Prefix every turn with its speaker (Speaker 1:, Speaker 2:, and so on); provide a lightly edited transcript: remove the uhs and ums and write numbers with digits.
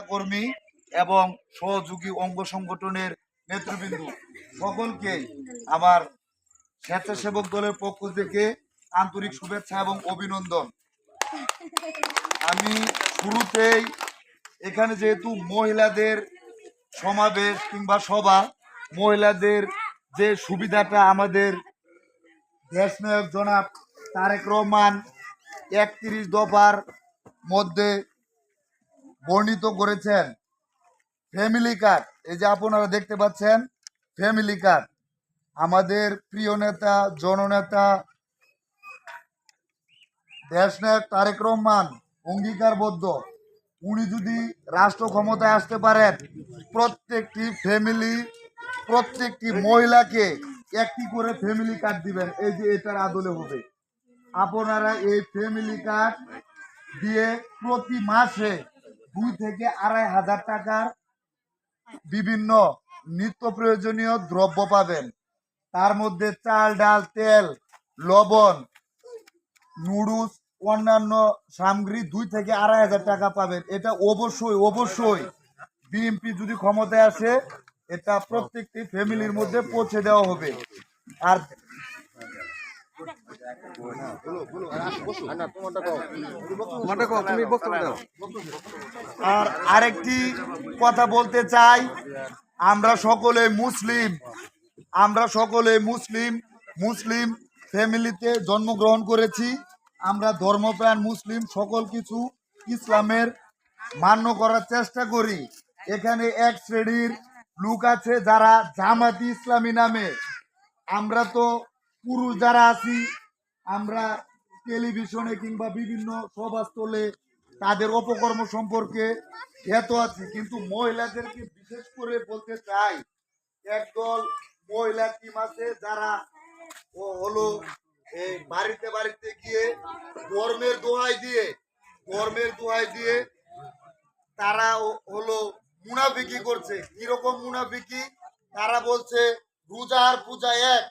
Speaker 1: কর্মী এবং সহযোগী অঙ্গ সংগঠনের নেতৃবৃন্দ সকলকে আমার স্বেচ্ছাসেবক দলের পক্ষ থেকে আন্তরিক শুভেচ্ছা এবং অভিনন্দন। আমি শুরুতেই এখানে যেহেতু মহিলাদের সমাবেশ কিংবা সভা, মহিলাদের যে সুবিধাটা আমাদের দেশনায়ক জনাব তারেক রহমান ৩১ দফার মধ্যে বর্ণিত করেছেন, ফ্যামিলি কার্ড, এই যে আপনারা দেখতে পাচ্ছেন ফ্যামিলি কার্ড, আমাদের প্রিয় নেতা জননেতা দেশনায়ক তারেক রহমান অঙ্গীকারবদ্ধ, উনি যদি রাষ্ট্র ক্ষমতায় আসতে পারেন প্রত্যেকটি মহিলাকে একটি করে ফ্যামিলি কার্ড দিবেন। এই যে এটার আদলে হবে, আপনারা এই ফ্যামিলি কার্ড দিয়ে প্রতি মাসে 2 থেকে 2,500 টাকার বিভিন্ন নিত্য প্রয়োজনীয় দ্রব্য পাবেন। তার মধ্যে চাল, ডাল, তেল, লবণ, নুডলস, অন্যান্য সামগ্রী 2 থেকে 2,500 টাকা পাবেন। এটা অবশ্যই বিএনপি যদি ক্ষমতায় আসে এটা প্রত্যেকটি ফ্যামিলির মধ্যে পৌঁছে দেওয়া হবে। আর আরেকটি কথা বলতে চাই, আমরা সকলে মুসলিম ফ্যামিলিতে জন্মগ্রহণ করেছি। আমরা ধর্মপ্রাণ মুসলিম, সকল কিছু ইসলামের মান্য করার চেষ্টা করি। এখানে এক শ্রেণীর লোক আছে যারা জামাতি ইসলামী নামে, আমরা তো পুরুষ যারা আছি আমরা টেলিভিশনে কিংবা বিভিন্ন সভাস্থলে তাদের অপকর্ম সম্পর্কে জ্ঞাত আছি, কিন্তু মহিলাদেরকে বিশেষ করে বলতে চাই, একদল মহিলা টিম আছে যারা হলো এই বাড়িতে গিয়ে ধর্মের দোহাই দিয়ে তারা হলো মুনাফিকি করছে। কিরকম মুনাফিকি? তারা বলছে রোজা আর পূজা এক,